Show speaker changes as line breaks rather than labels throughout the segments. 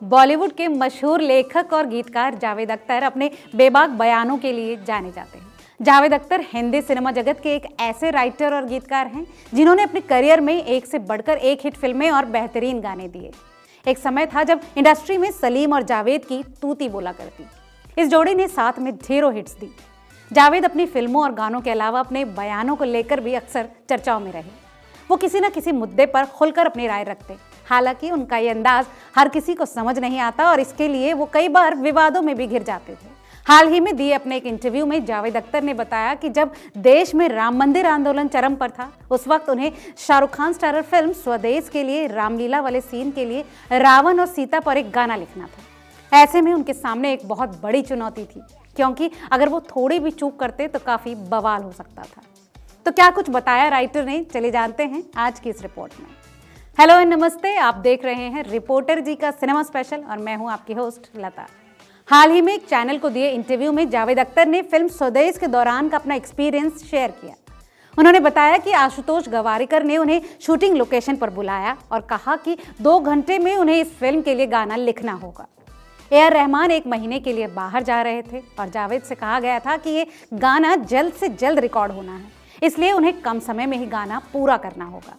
बॉलीवुड के मशहूर लेखक और गीतकार जावेद अख्तर अपने बेबाक बयानों के लिए जाने जाते हैं। जावेद अख्तर हिंदी सिनेमा जगत के एक ऐसे राइटर और गीतकार हैं जिन्होंने अपने करियर में एक से बढ़कर एक हिट फिल्में और बेहतरीन गाने दिए। एक समय था जब इंडस्ट्री में सलीम और जावेद की तूती बोला करती। इस जोड़ी ने साथ में ढेरों हिट्स दी। जावेद अपनी फिल्मों और गानों के अलावा अपने बयानों को लेकर भी अक्सर चर्चाओं में रहे। वो किसी न किसी मुद्दे पर खुलकर अपनी राय रखते। हालांकि उनका ये अंदाज हर किसी को समझ नहीं आता और इसके लिए वो कई बार विवादों में भी घिर जाते थे। हाल ही में दिए अपने एक इंटरव्यू में जावेद अख्तर ने बताया कि जब देश में राम मंदिर आंदोलन चरम पर था, उस वक्त उन्हें शाहरुख खान स्टारर फिल्म स्वदेश के लिए रामलीला वाले सीन के लिए रावण और सीता पर एक गाना लिखना था। ऐसे में उनके सामने एक बहुत बड़ी चुनौती थी, क्योंकि अगर वो थोड़ी भी चूक करते तो काफी बवाल हो सकता था। तो क्या कुछ बताया राइटर ने, चले जानते हैं आज की इस रिपोर्ट में। हेलो एंड नमस्ते, आप देख रहे हैं रिपोर्टर जी का सिनेमा स्पेशल और मैं हूं आपकी होस्ट लता। हाल ही में एक चैनल को दिए इंटरव्यू में जावेद अख्तर ने फिल्म स्वदेश के दौरान का अपना एक्सपीरियंस शेयर किया। उन्होंने बताया कि आशुतोष गवारीकर ने उन्हें शूटिंग लोकेशन पर बुलाया और कहा कि 2 घंटे में उन्हें इस फिल्म के लिए गाना लिखना होगा। ए.आर. रहमान 1 महीने के लिए बाहर जा रहे थे और जावेद से कहा गया था कि ये गाना जल्द से जल्द रिकॉर्ड होना है, इसलिए उन्हें कम समय में ही गाना पूरा करना होगा।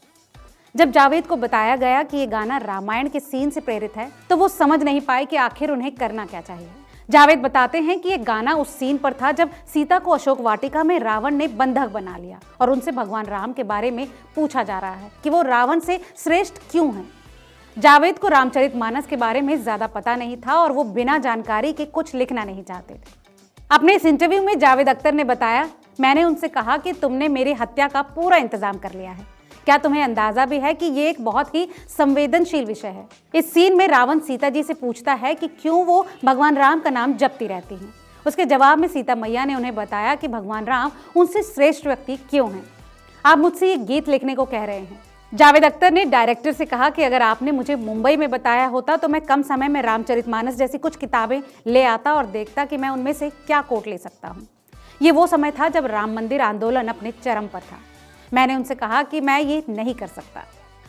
जब जावेद को बताया गया कि ये गाना रामायण के सीन से प्रेरित है, तो वो समझ नहीं पाए कि आखिर उन्हें करना क्या चाहिए। जावेद बताते हैं कि ये गाना उस सीन पर था जब सीता को अशोक वाटिका में रावण ने बंधक बना लिया और उनसे भगवान राम के बारे में पूछा जा रहा है कि वो रावण से श्रेष्ठ क्यों हैं। जावेद को रामचरितमानस के बारे में ज्यादा पता नहीं था और वो बिना जानकारी के कुछ लिखना नहीं चाहते थे। अपने इस इंटरव्यू में जावेद अख्तर ने बताया, मैंने उनसे कहा कि तुमने मेरी हत्या का पूरा इंतजाम कर लिया है। क्या तुम्हें अंदाजा भी है कि ये एक बहुत ही संवेदनशील विषय है। इस सीन में रावण सीता जी से पूछता है कि क्यों वो भगवान राम का नाम जपती रहती हैं। उसके जवाब में सीता मैया ने उन्हें बताया कि भगवान राम उनसे श्रेष्ठ व्यक्ति क्यों हैं। आप मुझसे ये गीत लिखने को कह रहे हैं। जावेद अख्तर ने डायरेक्टर से कहा कि अगर आपने मुझे मुंबई में बताया होता तो मैं कम समय में रामचरितमानस जैसी कुछ किताबें ले आता और देखता कि मैं उनमें से क्या कोट ले सकता हूँ। ये वो समय था जब राम मंदिर आंदोलन अपने चरम पर था। मैंने उनसे कहा कि मैं ये नहीं कर सकता।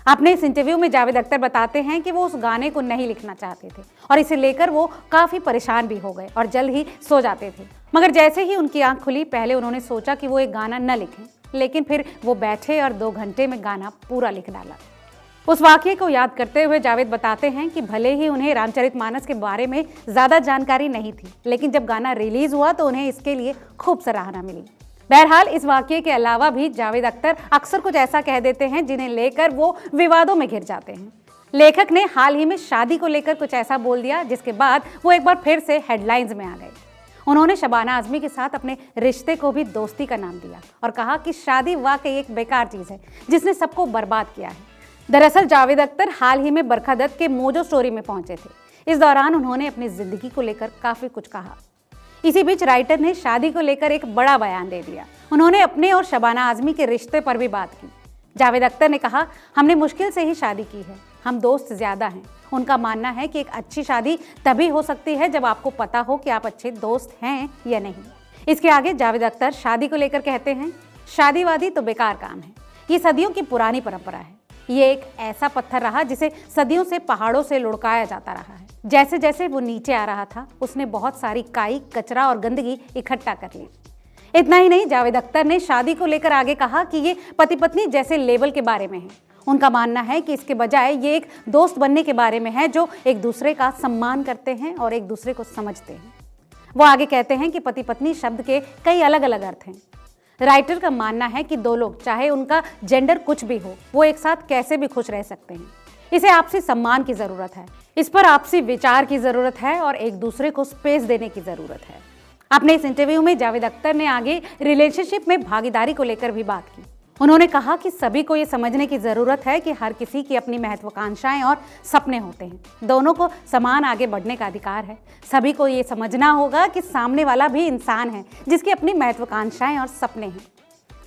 अपने इस इंटरव्यू में जावेद अख्तर बताते हैं कि वो उस गाने को नहीं लिखना चाहते थे और इसे लेकर वो काफ़ी परेशान भी हो गए और जल्द ही सो जाते थे। मगर जैसे ही उनकी आंख खुली, पहले उन्होंने सोचा कि वो एक गाना न लिखें, लेकिन फिर वो बैठे और 2 घंटे में गाना पूरा लिख डाला। उस वाक़ये को याद करते हुए जावेद बताते हैं कि भले ही उन्हें रामचरितमानस के बारे में ज़्यादा जानकारी नहीं थी, लेकिन जब गाना रिलीज़ हुआ तो उन्हें इसके लिए खूब सराहना मिली। बहरहाल इस वाक़ये के अलावा भी जावेद अख्तर अक्सर कुछ ऐसा कह देते हैं जिन्हें लेकर वो विवादों में घिर जाते हैं। लेखक ने हाल ही में शादी को लेकर कुछ ऐसा बोल दिया जिसके बाद वो एक बार फिर से हेडलाइंस में आ गए। उन्होंने शबाना आजमी के साथ अपने रिश्ते को भी दोस्ती का नाम दिया और कहा कि शादी वाकई एक बेकार चीज़ है जिसने सबको बर्बाद किया है। दरअसल जावेद अख्तर हाल ही में बरखा दत्त के मोजो स्टोरी में पहुंचे थे। इस दौरान उन्होंने अपनी जिंदगी को लेकर काफ़ी कुछ कहा। इसी बीच राइटर ने शादी को लेकर एक बड़ा बयान दे दिया। उन्होंने अपने और शबाना आजमी के रिश्ते पर भी बात की। जावेद अख्तर ने कहा, हमने मुश्किल से ही शादी की है, हम दोस्त ज़्यादा हैं। उनका मानना है कि एक अच्छी शादी तभी हो सकती है जब आपको पता हो कि आप अच्छे दोस्त हैं या नहीं। इसके आगे जावेद अख्तर शादी को लेकर कहते हैं, शादी वादी तो बेकार काम है, ये सदियों की पुरानी परंपरा है। ये एक ऐसा पत्थर रहा जिसे सदियों से पहाड़ों से लुढ़काया जाता रहा है। जैसे जैसे वो नीचे आ रहा था, उसने बहुत सारी काई, कचरा और गंदगी इकट्ठा कर ली। इतना ही नहीं, जावेद अख्तर ने शादी को लेकर आगे कहा कि ये पति पत्नी जैसे लेवल के बारे में है। उनका मानना है कि इसके बजाय ये एक दोस्त बनने के बारे में है जो एक दूसरे का सम्मान करते हैं और एक दूसरे को समझते हैं। वो आगे कहते हैं कि पति पत्नी शब्द के कई अलग अलग अर्थ हैं। राइटर का मानना है कि 2 लोग, चाहे उनका जेंडर कुछ भी हो, वो एक साथ कैसे भी खुश रह सकते हैं। इसे आपसी सम्मान की ज़रूरत है, इस पर आपसी विचार की ज़रूरत है और एक दूसरे को स्पेस देने की ज़रूरत है। अपने इस इंटरव्यू में जावेद अख्तर ने आगे रिलेशनशिप में भागीदारी को लेकर भी बात की। उन्होंने कहा कि सभी को ये समझने की ज़रूरत है कि हर किसी की अपनी महत्वाकांक्षाएं और सपने होते हैं। दोनों को समान आगे बढ़ने का अधिकार है। सभी को ये समझना होगा कि सामने वाला भी इंसान है जिसकी अपनी महत्वाकांक्षाएं और सपने हैं।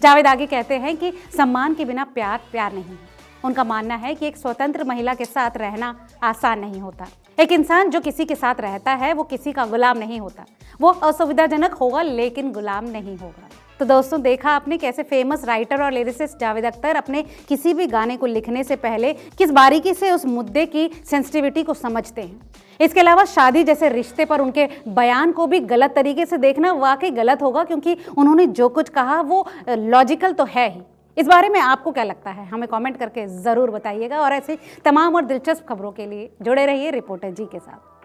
जावेद आगे कहते हैं कि सम्मान के बिना प्यार प्यार नहीं है। उनका मानना है कि एक स्वतंत्र महिला के साथ रहना आसान नहीं होता। एक इंसान जो किसी के साथ रहता है वो किसी का गुलाम नहीं होता। वो असुविधाजनक होगा लेकिन गुलाम नहीं होगा। तो दोस्तों, देखा आपने कैसे फेमस राइटर और लिरिसिस्ट जावेद अख्तर अपने किसी भी गाने को लिखने से पहले किस बारीकी से उस मुद्दे की सेंसिटिविटी को समझते हैं। इसके अलावा शादी जैसे रिश्ते पर उनके बयान को भी गलत तरीके से देखना वाकई गलत होगा, क्योंकि उन्होंने जो कुछ कहा वो लॉजिकल तो है ही। इस बारे में आपको क्या लगता है, हमें कमेंट करके ज़रूर बताइएगा। और ऐसे तमाम और दिलचस्प खबरों के लिए जुड़े रहिए रिपोर्टर जी के साथ।